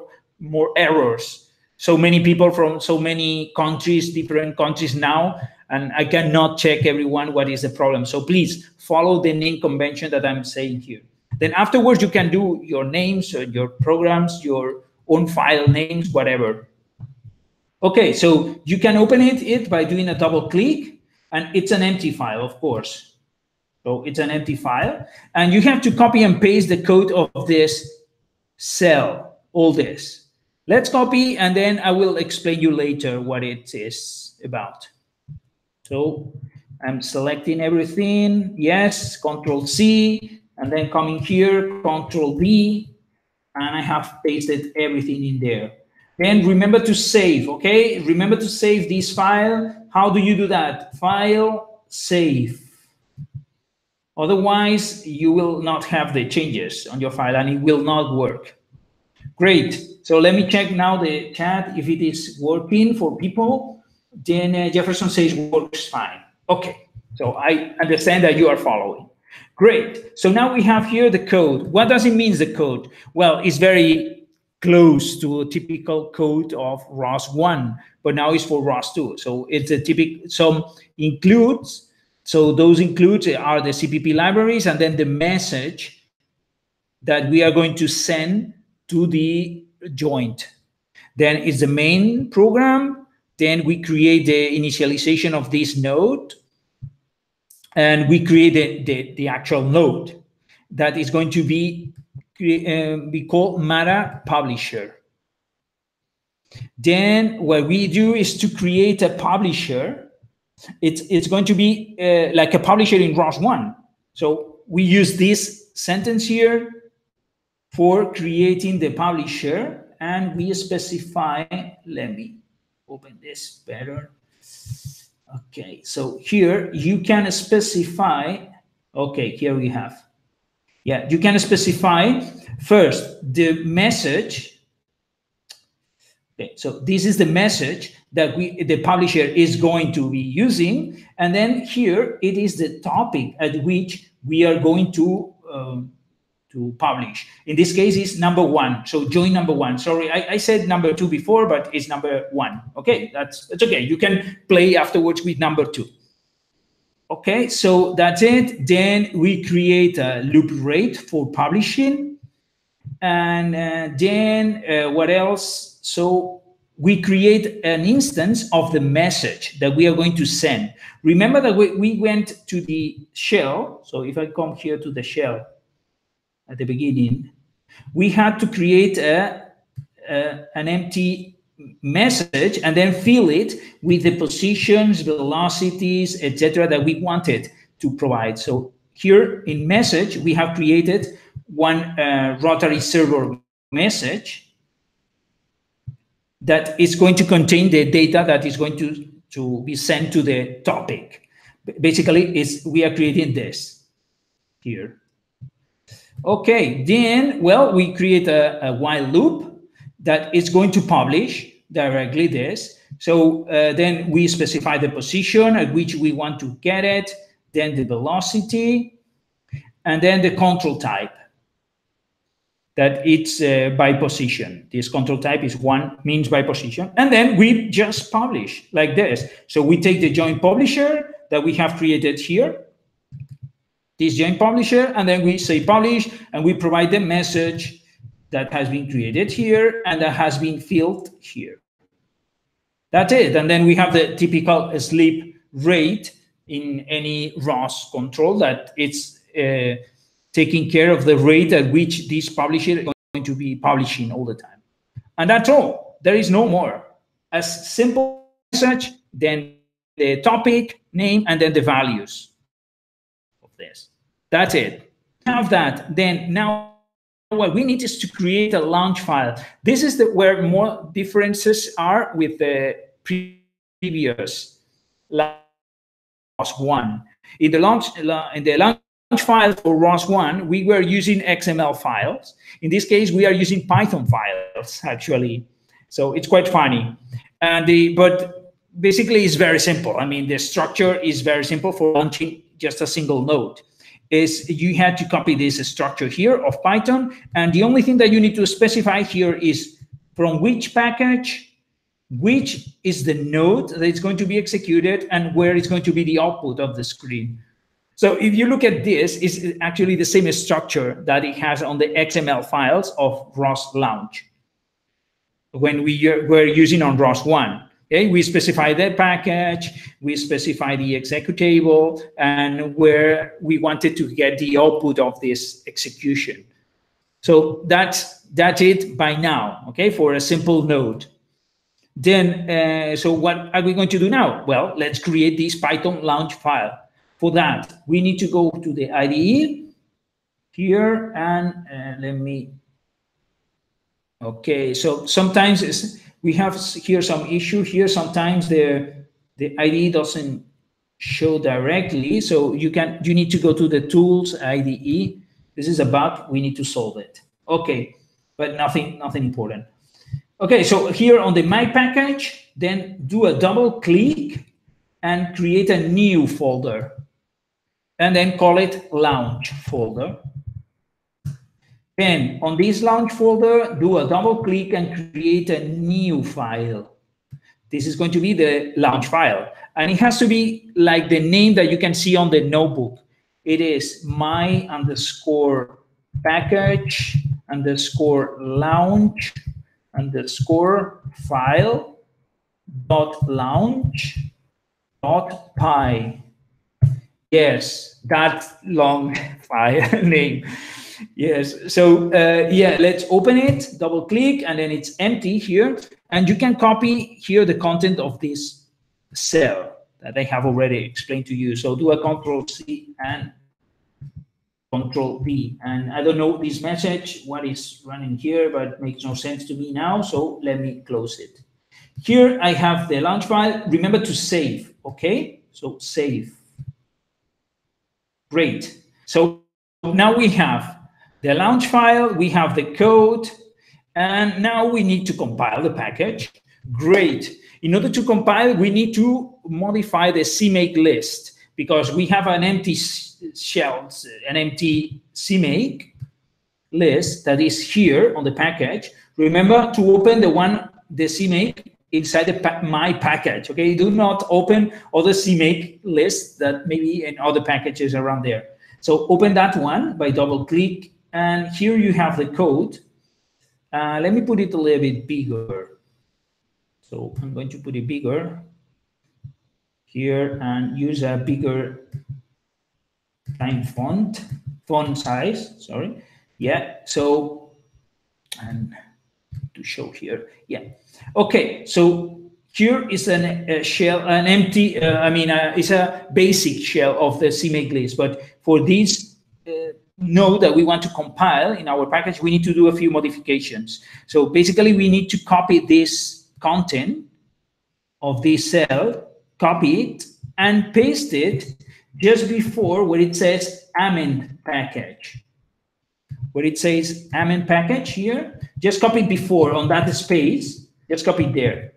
errors. So many people from so many countries, different countries now, and I cannot check everyone what is the problem. So please follow the name convention that I'm saying here. Then afterwards, you can do your names, your programs, your own file names, whatever. Okay, so you can open it by doing a double click, and it's an empty file, of course. So it's an empty file, and you have to copy and paste the code of this cell, all this. Let's copy, and then I will explain you later what it is about. So I'm selecting everything. Yes, Control-C, and then coming here, Control-V, and I have pasted everything in there. Then remember to save, okay? Remember to save this file. How do you do that? File, save. Otherwise, you will not have the changes on your file, and it will not work. Great. So let me check now the chat if it is working for people. Then Jefferson says works fine. Okay. So I understand that you are following. Great. So now we have here the code. What does it mean, the code? Well, it's very close to a typical code of ROS1, but now it's for ROS2. So it's a typical, some includes. So those includes are the CPP libraries, and then the message that we are going to send to the joint. Then it's the main program. Then we create the initialization of this node, and we create the actual node. that is going to be called Mara Publisher. Then what we do is to create a publisher. It's going to be like a publisher in ROS1. So we use this sentence here for creating the publisher, and we specify, let me open this better. Okay, so here you can specify, okay, here we have. Yeah, you can specify first the message. Okay, so this is the message that the publisher is going to be using, and then here it is the topic at which we are going to publish. In this case, it's number 1. So join number 1. Sorry, I said number 2 before, but it's number 1. Okay, that's okay. You can play afterwards with number 2. Okay, so that's it. Then we create a loop rate for publishing, and then what else? So we create an instance of the message that we are going to send. Remember that we went to the shell. So if I come here to the shell at the beginning, we had to create an empty message and then fill it with the positions, velocities, etc. that we wanted to provide. So here in message, we have created one rotary server message that is going to contain the data that is going to be sent to the topic. Basically, we are creating this here. Okay, then, well, we create a while loop that is going to publish directly this. So then we specify the position at which we want to get it, then the velocity, and then the control type. That it's by position. This control type is 1, means by position. And then we just publish like this. So we take the joint publisher that we have created here, this joint publisher, and then we say publish, and we provide the message that has been created here and that has been filled here. That's it. And then we have the typical sleep rate in any ROS control that it's taking care of the rate at which this publisher is going to be publishing all the time. And that's all. There is no more. As simple message, then the topic, name, and then the values of this. That's it. Have that. Then now what we need is to create a launch file. This is where more differences are with the previous ROS1. In the launch file for ROS1, we were using XML files. In this case, we are using Python files, actually. So it's quite funny. But basically, it's very simple. I mean, the structure is very simple for launching just a single node. You had to copy this structure here of Python, and the only thing that you need to specify here is from which package, which is the node that is going to be executed, and where is going to be the output of the screen. So if you look at this, it's actually the same structure that it has on the XML files of ROS launch when we were using on ROS1. Okay, we specify the package, we specify the executable, and where we wanted to get the output of this execution. So that's it by now, okay, for a simple node. Then, so what are we going to do now? Well, let's create this Python launch file. For that, we need to go to the IDE here, and let me, okay, so sometimes we have here some issue here. Sometimes the IDE doesn't show directly, so you need to go to the tools IDE. This is a bug, we need to solve it. Okay, but nothing important. Okay, so here on the My Package, then do a double click and create a new folder, and then call it Launch folder. Then on this Launch folder, do a double click and create a new file. This is going to be the launch file, and it has to be like the name that you can see on the notebook. It is my_package_launch_file.launch.py. Yes, that long file name. Yes. So yeah, let's open it, double click, and then it's empty here. And you can copy here the content of this cell that I have already explained to you. So do a Control C and Control V. And I don't know this message, what is running here, but it makes no sense to me now. So let me close it. Here I have the launch file. Remember to save, okay? So save. Great. So now we have the launch file, we have the code, and now we need to compile the package. Great. In order to compile, we need to modify the CMake list because we have an empty shell, an empty CMake list that is here on the package. Remember to open the CMake inside my package, okay? Do not open other CMake lists that maybe in other packages around there. So open that one by double click, and here you have the code. Let me put it a little bit bigger. So I'm going to put it bigger here and use a bigger font size, sorry. Yeah, so, and to show here, yeah. Okay, so here is a shell, an empty, it's a basic shell of the CMake list, but for this node that we want to compile in our package, we need to do a few modifications. So basically we need to copy this content of this cell, copy it, and paste it just before where it says amend package. Where it says amend package here, just copy it before on that space, just copy it there.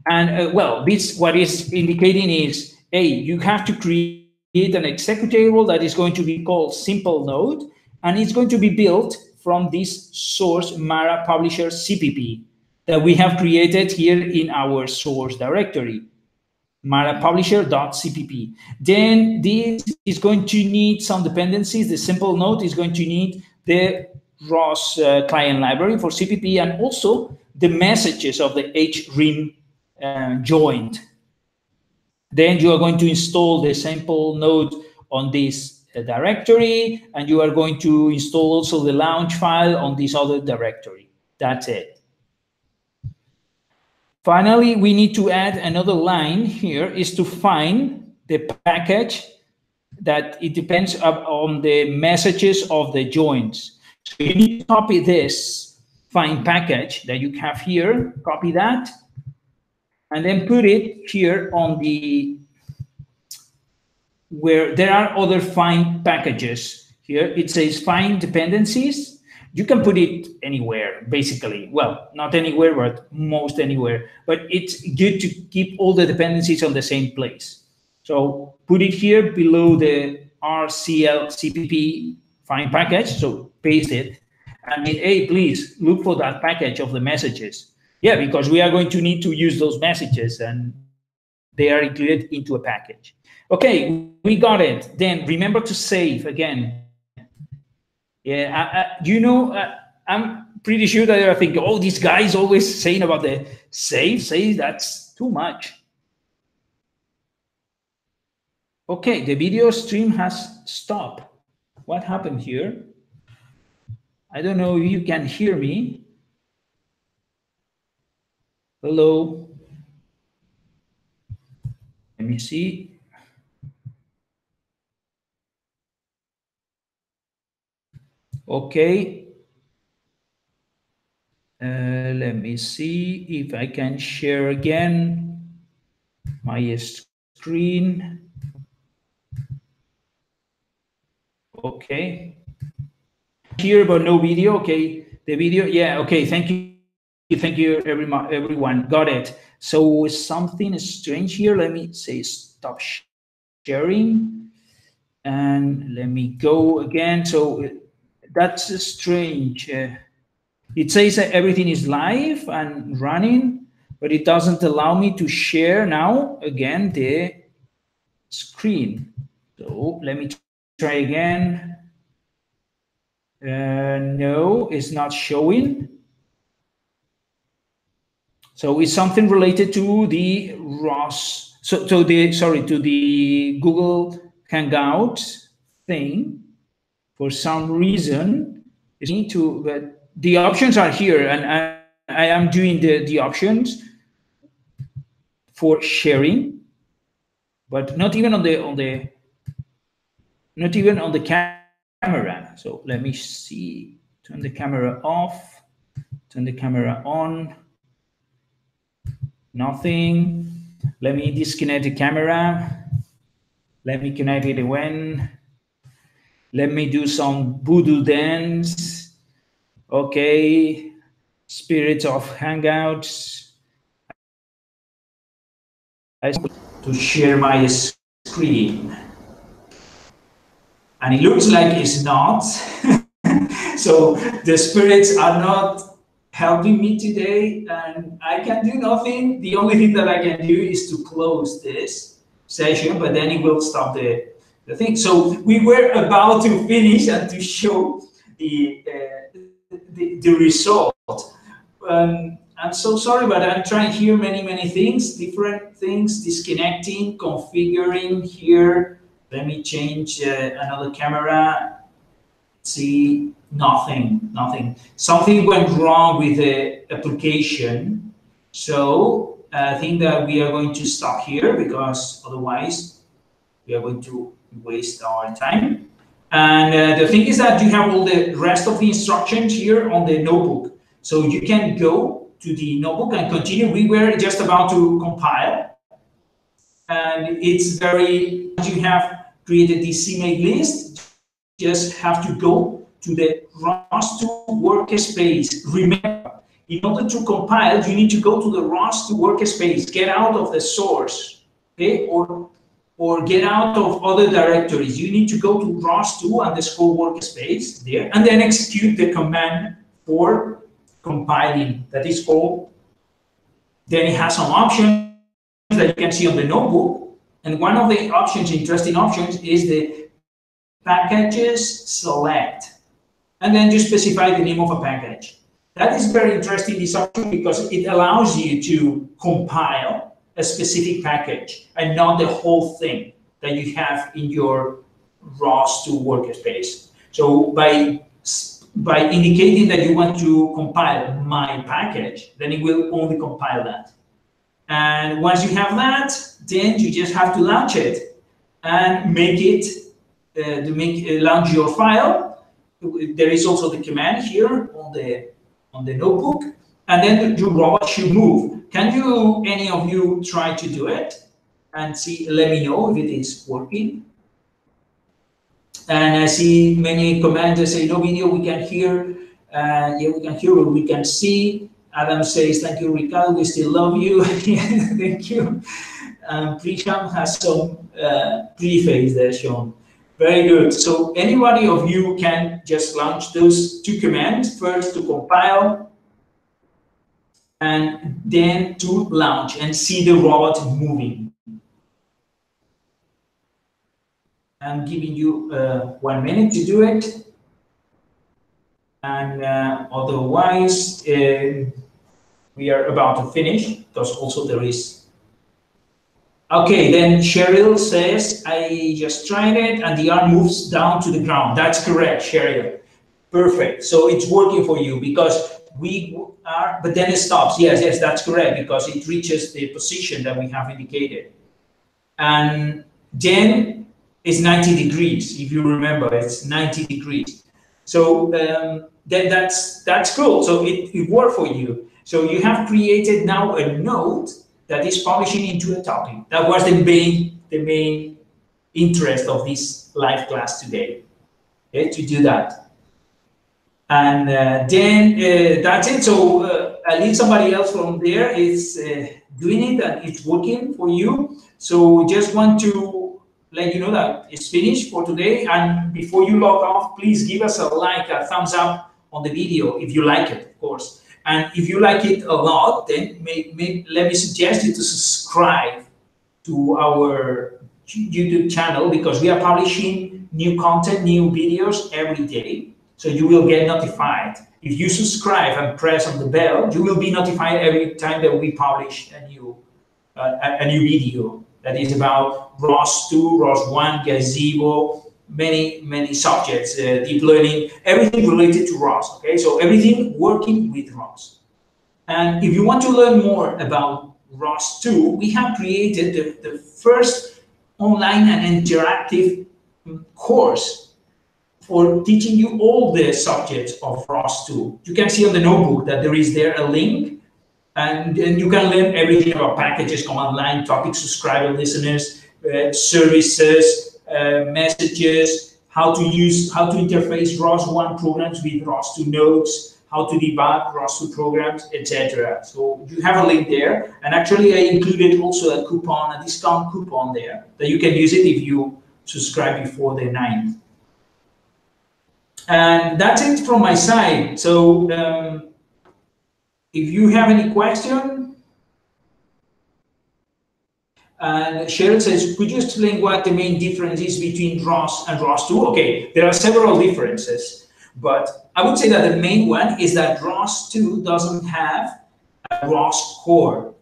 And well, this what is indicating is, hey, you have to create an executable that is going to be called simple node, and it's going to be built from this source Mara publisher CPP that we have created here in our source directory, Mara publisher.cpp. Then this is going to need some dependencies. The simple node is going to need the ROS client library for CPP and also the messages of the HRIM joined. Then you are going to install the simple node on this directory, and you are going to install also the launch file on this other directory. That's it. Finally, we need to add another line here is to find the package that it depends on the messages of the joins. So you need to copy this find package that you have here, copy that, and then put it here on the, where there are other find packages. Here it says find dependencies. You can put it anywhere, basically. Well, not anywhere, but most anywhere. But it's good to keep all the dependencies on the same place. So put it here below the RCL CPP find package. So paste it. And then, hey, please look for that package of the messages. Yeah, because we are going to need to use those messages, and they are included into a package. Okay, we got it. Then remember to save again. Yeah, I'm pretty sure that you're thinking, oh, this guy is always saying about the save, that's too much. Okay, the video stream has stopped. What happened here? I don't know if you can hear me. Hello. Let me see. Okay. Let me see if I can share again my screen. Okay. Here, but no video. Okay. The video. Yeah. Okay. Thank you. Thank you, everyone. Got it. So something strange here. Let me say stop sharing. And let me go again. So that's strange. It says that everything is live and running, but it doesn't allow me to share now again the screen. So let me try again. No, it's not showing. So it's something related to the ROS. To the Google Hangout thing, for some reason, is need to. But the options are here, and I am doing the options for sharing, but not even on the camera. So let me see. Turn the camera off. Turn the camera on. Nothing. Let me disconnect the camera. Let me connect it when. Let me do some voodoo dance. Okay. Spirit of Hangouts. To share my screen. And it looks like it's not. So the spirits are not helping me today, and I can do nothing. The only thing that I can do is to close this session, but then it will stop the thing. So we were about to finish and to show the result. I'm so sorry, but I'm trying here many things, different things, disconnecting, configuring here. Let me change another camera. See, nothing. Something went wrong with the application. So I think that we are going to stop here, because otherwise we are going to waste our time. And the thing is that you have all the rest of the instructions here on the notebook. So you can go to the notebook and continue. We were just about to compile. And it's very, you have created this CMake list, just have to go to the ROS2 workspace. Remember, in order to compile, you need to go to the ROS2 workspace, get out of the source, okay, or get out of other directories. You need to go to ROS2 workspace there, and then execute the command for compiling. That is called. Then it has some options that you can see on the notebook, and one of the options, interesting options, is the packages select, and then you specify the name of a package. That is very interesting, this option, because it allows you to compile a specific package and not the whole thing that you have in your ROS2 workspace. So by indicating that you want to compile my package, then it will only compile that. And once you have that, then you just have to launch it and make it launch your file. There is also the command here on the notebook, and then your robot should move. Can you, any of you, try to do it and see? Let me know if it is working. And I see many commands that say no video, we can hear. Yeah, we can hear what we can see. Adam says, thank you, Ricardo, we still love you. Thank you. Prisham has some pretty face there shown. Very good. So anybody of you can just launch those two commands, first to compile and then to launch and see the robot moving. I'm giving you 1 minute to do it. And otherwise, we are about to finish, because also there is. Okay, then Cheryl says, I just tried it and the arm moves down to the ground. That's correct, Cheryl. Perfect. So it's working for you, because we are, but then it stops. Yes, that's correct, because it reaches the position that we have indicated. And then it's 90 degrees, if you remember, it's 90 degrees. So then that's cool. So it worked for you. So you have created now a node that is publishing into a topic. That was the main interest of this live class today, okay, to do that. And then that's it. So at least somebody else from there is doing it and it's working for you. So just want to let you know that it's finished for today. And before you log off, please give us a like, a thumbs up on the video if you like it, of course. And if you like it a lot, then let me suggest you to subscribe to our YouTube channel, because we are publishing new content, new videos every day. So you will get notified. If you subscribe and press on the bell, you will be notified every time that we publish a new video. that is about ROS2, ROS1, gazebo, many subjects, deep learning, everything related to ROS. Okay, so everything working with ROS. And if you want to learn more about ROS2, we have created the first online and interactive course for teaching you all the subjects of ROS2. You can see on the notebook that there is there a link, and you can learn everything about packages, command line, topics, subscriber, listeners, services, messages, how to interface ROS1 programs with ROS2 nodes, how to debug ROS2 programs, etc. So you have a link there, and actually I included also a coupon, a discount coupon there that you can use it if you subscribe before the 9th. And that's it from my side. So if you have any question, and Cheryl says, could you explain what the main difference is between ROS and ROS2? Okay, there are several differences, but I would say that the main one is that ROS2 doesn't have a ROS core.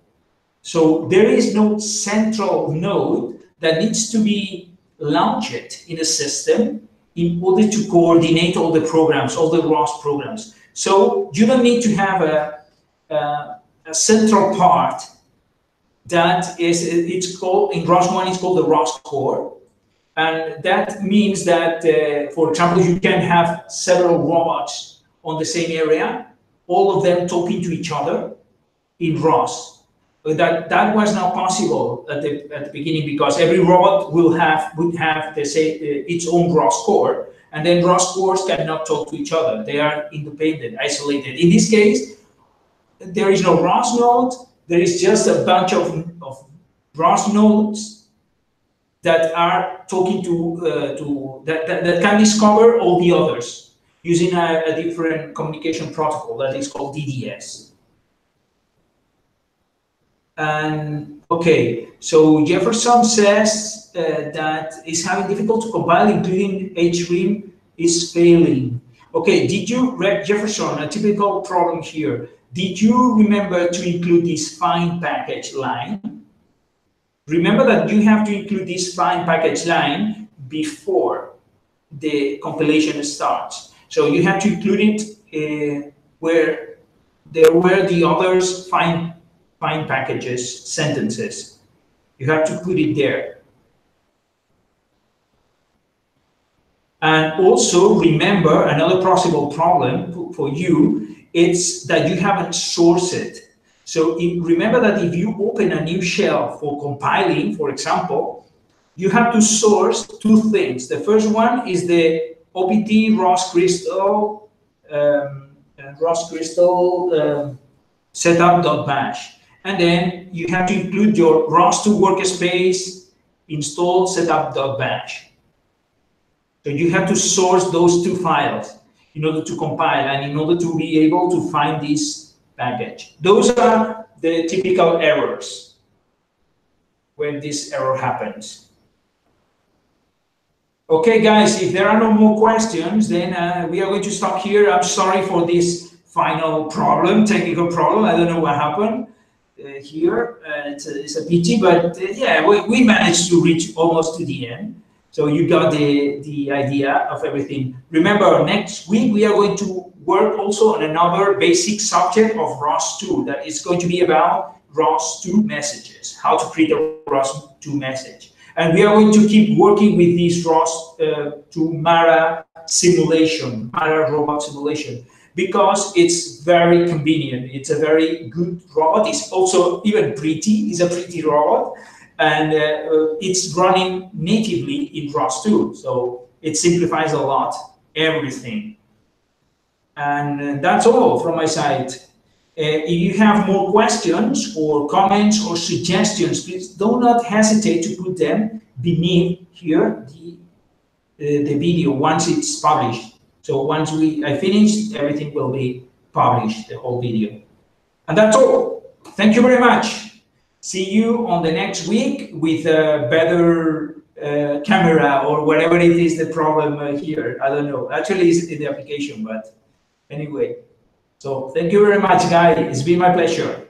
So there is no central node that needs to be launched in a system in order to coordinate all the programs, all the ROS programs. So you don't need to have a central part that is, it's called, in ROS1, it's called the ROS core. And that means that, for example, you can have several robots on the same area, all of them talking to each other in ROS. But that was not possible at the beginning, because every robot would have its own ROS core, and then ROS cores cannot talk to each other. They are independent, isolated. In this case, there is no ROS node. There is just a bunch of ROS nodes that are talking that can discover all the others using a different communication protocol that is called DDS. And okay, so Jefferson says that is having difficulty to compile, including HRIM is failing. Okay, did you, Jefferson, a typical problem here. Did you remember to include this find package line? Remember that you have to include this find package line before the compilation starts. So you have to include it where there were the others find packages sentences. You have to put it there. And also remember another possible problem for you, it's that you haven't sourced it. So remember that if you open a new shell for compiling, for example, you have to source two things. The first one is the OPT ROS Crystal setup.bash. And then you have to include your ROS2 workspace install setup.bash. So you have to source those two files in order to compile and in order to be able to find this package. Those are the typical errors when this error happens. Okay, guys, if there are no more questions, then we are going to stop here. I'm sorry for this final problem, technical problem. I don't know what happened here. It's a pity, but yeah, we managed to reach almost to the end. So you got the idea of everything. Remember, next week we are going to work also on another basic subject of ROS2 that is going to be about ROS2 messages, how to create a ROS2 message. And we are going to keep working with this ROS2 Mara simulation, Mara robot simulation, because it's very convenient. It's a very good robot. It's also even pretty. It's a pretty robot. And it's running natively in ROS2, so it simplifies a lot, everything. And that's all from my side. If you have more questions or comments or suggestions, please do not hesitate to put them beneath here the video once it's published. So once I finish, everything will be published, the whole video. And that's all. Thank you very much. See you on the next week with a better camera or whatever it is the problem here. I don't know. Actually, it's in the application, but anyway. So thank you very much, guys. It's been my pleasure.